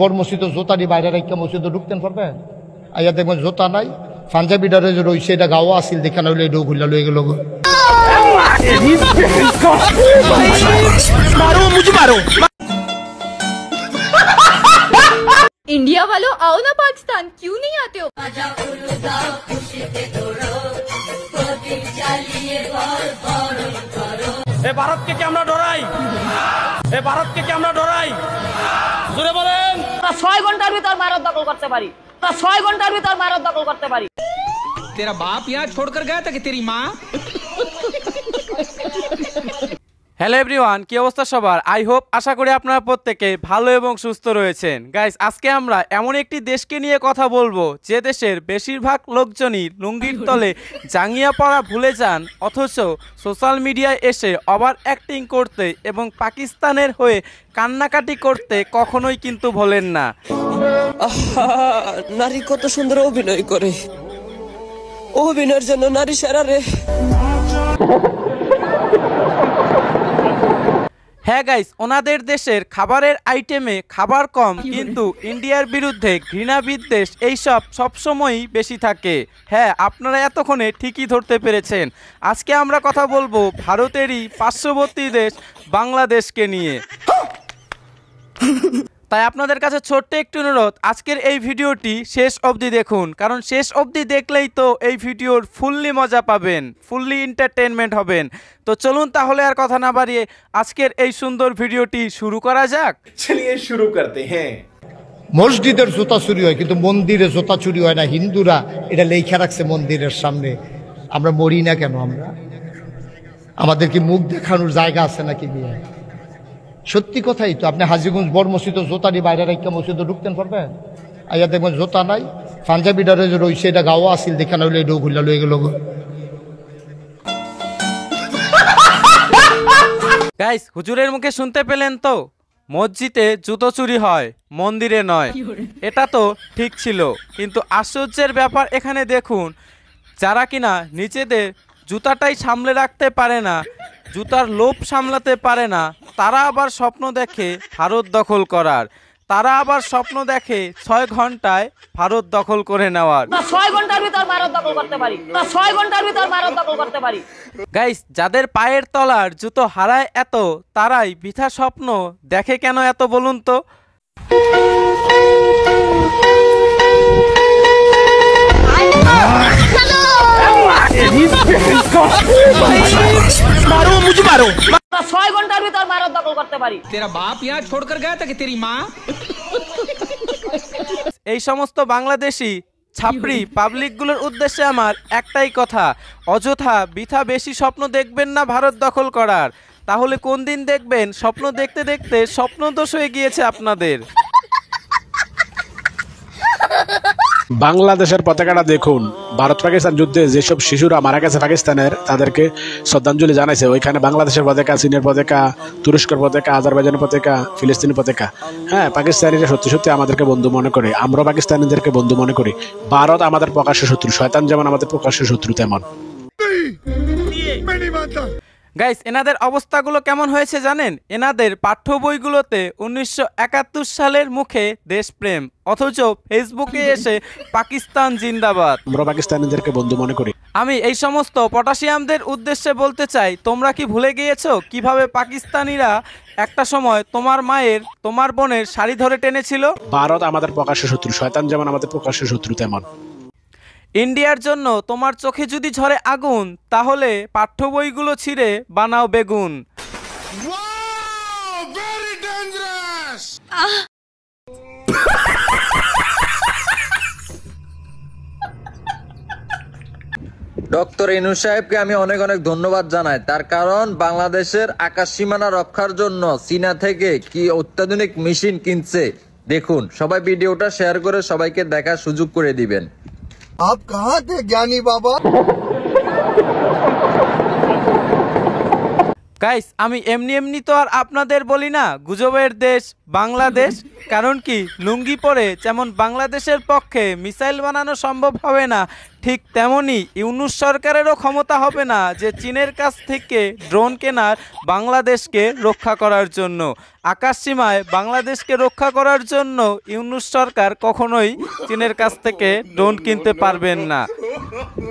বড় মসজিদ জোতা দিয়ে বাইরে রেখে মসজিদে ঢুকতেন পারবেন? আইয়া দেখবেন জোতা নাই, পাঞ্জাবি ডারে যে রইছে এটা গাওয়া আসিল দেখানো হইলে এটাও ঘুরলা লয়ে গেল। इंडिया वालों आओ ना पाकिस्तान, क्यों नहीं आते हो? भारत के क्या डराई, भारत के क्या डराई জোরে বলেন। 6 ঘন্টার ভিতর ভারত দখল করতে পারি, 6 ঘন্টার ভিতর ভারত দখল করতে পারি। तेरा बाप यहाँ छोड़कर गया था कि तेरी माँ? হ্যালো এভরিওয়ান, কি অবস্থা সবার? আই হোপ, আশা করি আপনারা প্রত্যেকে ভালো এবং সুস্থ রয়েছেন। গাইস, আজকে আমরা এমন একটি দেশকে নিয়ে কথা বলবো যে দেশের বেশিরভাগ লোকজনই লুঙ্গির তলে জাঙ্গিয়া পরা ভুলে যান, অথচ সোশ্যাল মিডিয়ায় এসে ওভার অ্যাক্টিং করতে এবং পাকিস্তানের হয়ে কান্নাকাটি করতে কখনোই কিন্তু ভোলেন না। নারী কত সুন্দর অভিনয় করে, অভিনয়ের জন্য নারী সেরা রে। হ্যাঁ গাইস, ওনাদের দেশের খাবারের আইটেমে খাবার কম, কিন্তু ইন্ডিয়ার বিরুদ্ধে ঘৃণা বিদ্বেষ এইসব সবসময়ই বেশি থাকে। হ্যাঁ, আপনারা এতক্ষণে ঠিকই ধরতে পেরেছেন। আজকে আমরা কথা বলবো ভারতেরই পার্শ্ববর্তী দেশ বাংলাদেশকে নিয়ে। তাই আপনাদের কাছে ছোট্ট একটু অনুরোধ, আজকের এই ভিডিওটি শেষ অবধি দেখুন, কারণ শেষ অবধি দেখলেই তো এই ভিডিওর ফুললি মজা পাবেন, ফুললি এন্টারটেনমেন্ট হবেন। তো চলুন তাহলে আর কথা না বাড়িয়ে আজকের এই সুন্দর ভিডিওটি শুরু করা যাক। চলিয়ে শুরু করতে হ্যাঁ। মসজিদের জুতা চুরি হয়, কিন্তু মন্দিরে জুতা চুরি হয় না। হিন্দুরা এটা লেখা রাখছে মন্দিরের সামনে। আমরা মরি না কেন? আমাদের কি মুখ দেখানোর জায়গা আছে নাকি? নিয়ে সত্যি কথাই তো। আপনি হাজীগঞ্জ বড় মসজিদ জোতা দিয়ে বাইরে রেখে মসজিদে ঢুকতেন পারবেন? আইয়া দেখবেন জোতা নাই, পাঞ্জাবি ডারে যে রইছে এটা গাওয়া আসিল দেখানো হইলে এটাও ঘুরলা লয়ে গেল। গাইস, হুজুরের মুখে শুনতে পেলেন তো, মসজিদে জুতো চুরি হয়, মন্দিরে নয়। এটা তো ঠিক ছিল, কিন্তু আশ্চর্যের ব্যাপার এখানে দেখুন, যারা কিনা নিজেদের জুতাটাই সামলে রাখতে পারে না, জুতার লোভ সামলাতে পারে না, তারা আবার স্বপ্ন দেখে ভারত দখল করার। তারা আবার স্বপ্ন দেখে 6 ঘন্টায় ভারত দখল করে নেওয়ার। 6 ঘন্টার ভিতর ভারত দখল করতে পারি, 6 ঘন্টার ভিতর ভারত দখল করতে পারি। গাইস, যাদের পায়ের তলার জুতো হারায় এত, তারাই বৃথা স্বপ্ন দেখে কেন এত বলুন তো? মারো মুঝে মারো। 6 ঘন্টার ভিতর ভারত দখল করতে পারি। तेरा बाप यहाँ छोड़कर गया था कि तेरी माँ? এই সমস্ত বাংলাদেশি ছাপড়ি পাবলিকগুলোর উদ্দেশ্যে আমার একটাই কথা, অযথা বৃথা বেশি স্বপ্ন দেখবেন না ভারত দখল করার। তাহলে কোন দিন দেখবেন স্বপ্ন দেখতে দেখতে স্বপ্নদোষ হয়ে গিয়েছে আপনাদের। বাংলাদেশের পতাকাটা দেখুন। ভারত পাকিস্তান যুদ্ধে যেসব শিশুরা মারা গেছে পাকিস্তানের, তাদেরকে শ্রদ্ধাঞ্জলি জানাইছে। ওইখানে বাংলাদেশের পতাকা, চীনের পতাকা, তুরস্কের পতাকা, আজারবাইজানের পতাকা, ফিলিস্তিনি পতাকা। হ্যাঁ, পাকিস্তানিরা সত্যি সত্যি আমাদেরকে বন্ধু মনে করে, আমরাও পাকিস্তানিদেরকে বন্ধু মনে করি। ভারত আমাদের প্রকাশ্য শত্রু, শয়তান যেমন আমাদের প্রকাশ্য শত্রু তেমন। গাইস, এনাদের অবস্থাগুলো কেমন হয়েছে জানেন? এনাদের পাঠ্য বইগুলোতে 1971 সালের মুখে দেশপ্রেম, অথচ ফেসবুকে এসে পাকিস্তান জিন্দাবাদ। আমরা পাকিস্তানিদেরকে বন্ধু মনে করি। আমি এই সমস্ত পটাশিয়ামদের উদ্দেশ্যে বলতে চাই, তোমরা কি ভুলে গিয়েছো কিভাবে পাকিস্তানিরা একটা সময় তোমার মায়ের, তোমার বোনের শাড়ি ধরে টেনেছিল? ভারত আমাদের প্রকাশ্য শত্রু, শয়তান যেমন আমাদের প্রকাশ্য শত্রু তেমন। ইন্ডিয়ার জন্য তোমার চোখে যদি ঝরে আগুন, তাহলে পাঠ্য বইগুলো ছিঁড়ে বানাও বেগুন। ডক্টর ইউনূস সাহেবকে আমি অনেক অনেক ধন্যবাদ জানাই, তার কারণ বাংলাদেশের আকাশ সীমানা রক্ষার জন্য চীনা থেকে কি অত্যাধুনিক মেশিন কিনছে দেখুন। সবাই ভিডিওটা শেয়ার করে সবাইকে দেখার সুযোগ করে দিবেন। आप कहाँ थे ज्ञानी बाबा? গাইস আমি এমনি এমনি তো আর আপনাদের বলি না গুজবের দেশ বাংলাদেশ, কারণ কি লুঙ্গি পরে যেমন বাংলাদেশের পক্ষে মিসাইল বানানো সম্ভব হবে না, ঠিক তেমনি ইউনূস সরকারেরও ক্ষমতা হবে না যে চীনের কাছ থেকে ড্রোন কেনার বাংলাদেশকে রক্ষা করার জন্য। আকাশসীমায় বাংলাদেশকে রক্ষা করার জন্য ইউনূস সরকার কখনোই চীনের কাছ থেকে ড্রোন কিনতে পারবেন না।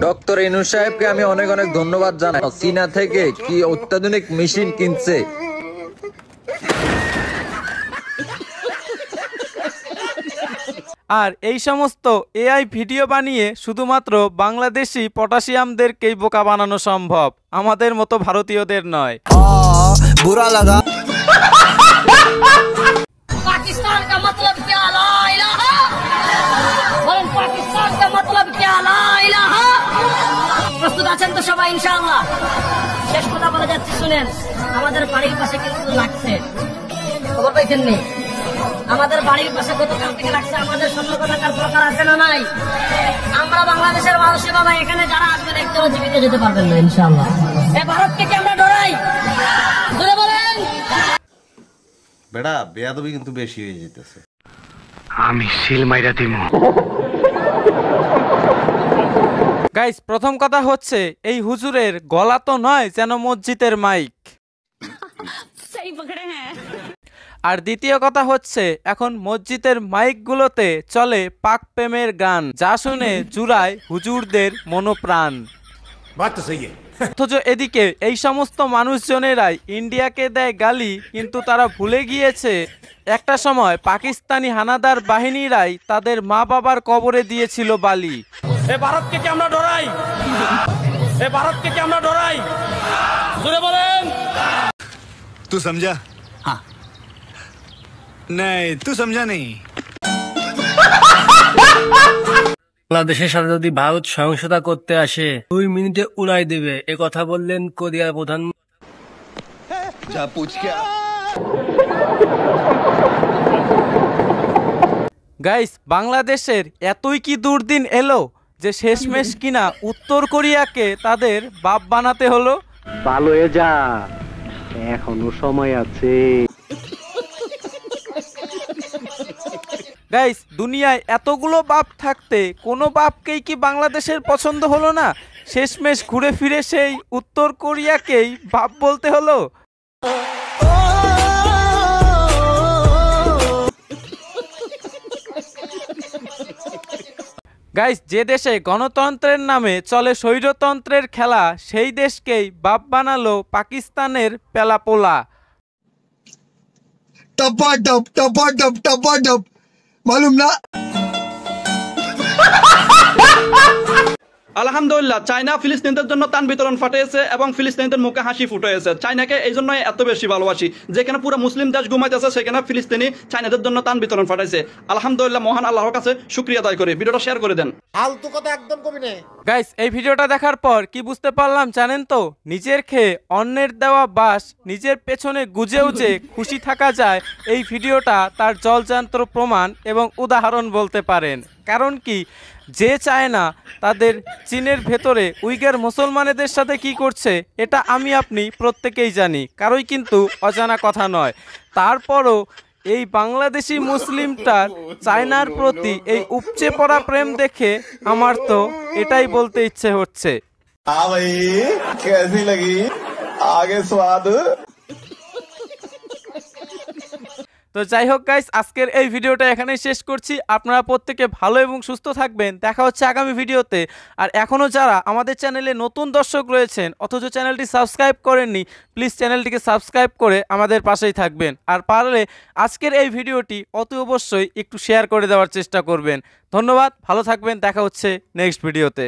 ডক্টর ইউনূস সাহেবকে আমি অনেক অনেক ধন্যবাদ জানাই, চীনা থেকে কি অত্যাধুনিক মেশিন কিনছে। আর এই সমস্ত এআই ভিডিও বানিয়ে শুধুমাত্র বাংলাদেশি পটাশিয়ামদেরকেই বোকা বানানো সম্ভব, আমাদের মতো ভারতীয়দের নয়। বুরা লাগা। पाकिस्तान का मतलब क्या ला इलाहा বলেন পাকিস্তান का मतलब क्या ला इलाहा প্রস্তুত আছেন তো সবাই ইনশাআল্লাহ? শেষ কথা বলে যাচ্ছি শুনেন, আমাদের বাড়ির পাশে কিন্তু লাগছে, খবর পাইছেন নি? আমাদের বাড়ির পাশে গতকাল থেকে লাগছে, আমাদের সতর্কতার দরকার আছে না নাই? আমরা বাংলাদেশের মানুষের বাবা এখানে যারা আসবেন একদম জীবিত যেতে পারবেন না ইনশাআল্লাহ। এই ভারতকে কি আমরা ডরাই? জোরে বলেন। বেড়া বেয়াদবি কিন্তু বেশি হয়ে যেতেছে। আমি সিল মাইরা দিমু। গাইস প্রথম কথা হচ্ছে এই হুজুরের গলা তো নয় যেন মসজিদের মাইক। আর দ্বিতীয় কথা হচ্ছে এখন মসজিদের মাইকগুলোতে চলে পাক প্রেমের গান, যা শুনে জুড়ায় হুজুরদের মনোপ্রাণ। অথচ এদিকে এই সমস্ত মানুষজনেরাই ইন্ডিয়াকে দেয় গালি, কিন্তু তারা ভুলে গিয়েছে একটা সময় পাকিস্তানি হানাদার বাহিনীরাই তাদের মা বাবার কবরে দিয়েছিল বালি। এ ভারতকে কি আমরা ডরাই? এ ভারতকে কি আমরা ডরাই? জোরে বলেন। तू समझा? हाँ नहीं तू समझा नहीं। বাংলাদেশের সাথে যদি ভারত সহিংসতা করতে আসে 2 মিনিটে উড়াই দেবে, এ কথা বললেন কোরিয়ার প্রধানমন্ত্রী। গাইস বাংলাদেশের এতই কি দুর্দিন এলো যে শেষমেশ কিনা উত্তর কোরিয়াকে তাদের বাপ বানাতে হলো। ভালো হয়ে যা, এখনো সময় আছে। গাইস দুনিয়ায় এতগুলো বাপ থাকতে কোনো বাপকেই কি বাংলাদেশের পছন্দ হলো না? শেষমেশ ঘুরে ফিরে সেই উত্তর কোরিয়াকেই বাপ বলতে হলো। গাইস যে দেশে গণতন্ত্রের নামে চলে স্বৈরতন্ত্রের খেলা, সেই দেশকেই বাপ বানালো পাকিস্তানের পেলাপোলা। टपाटप टपाटप टपाटप मालूम ना। আলহামদুলিল্লাহ চায়না ফিলিস্তিনিদের জন্য ত্রাণ বিতরণ পাঠিয়েছে এবং ফিলিস্তিনিদের মুখে হাসি ফুটেছে। চায়নাকে এই জন্য এত বেশি ভালোবাসি, যেখানে পুরো মুসলিম দেশ ঘুমাইতেছে সেখানে ফিলিস্তিনি চায়নাদের জন্য ত্রাণ বিতরণ পাঠাইছে। আলহামদুলিল্লাহ, মহান আল্লাহর কাছে শুকরিয়া আদায় করে ভিডিওটা শেয়ার করে দেন। ফালতু কথা একদম কবি না। গাইস এই ভিডিওটা দেখার পর কি বুঝতে পারলাম জানেন তো? নিজের খেয়ে অন্যের দেওয়া বাস নিজের পেছনে গুজেও যে খুশি থাকা যায়, এই ভিডিওটা তার জলজান্ত প্রমাণ এবং উদাহরণ বলতে পারেন। কারণ কি, যে চায় না তাদের চীনের ভেতরে উইগার মুসলমানদের সাথে কি করছে এটা আমি আপনি প্রত্যেকেই জানি, কারোই কিন্তু অজানা কথা নয়। তারপরও এই বাংলাদেশি মুসলিমটার চায়নার প্রতি এই উপচে পড়া প্রেম দেখে আমার তো এটাই বলতে ইচ্ছে হচ্ছে। তো যাই হোক গাইস, আজকের এই ভিডিওটা এখানেই শেষ করছি। আপনারা প্রত্যেকে ভালো এবং সুস্থ থাকবেন। দেখা হচ্ছে আগামী ভিডিওতে। আর এখনও যারা আমাদের চ্যানেলে নতুন দর্শক রয়েছেন অথচ চ্যানেলটি সাবস্ক্রাইব করেননি, প্লিজ চ্যানেলটিকে সাবস্ক্রাইব করে আমাদের পাশেই থাকবেন। আর পারলে আজকের এই ভিডিওটি অতি অবশ্যই একটু শেয়ার করে দেওয়ার চেষ্টা করবেন। ধন্যবাদ, ভালো থাকবেন। দেখা হচ্ছে নেক্সট ভিডিওতে।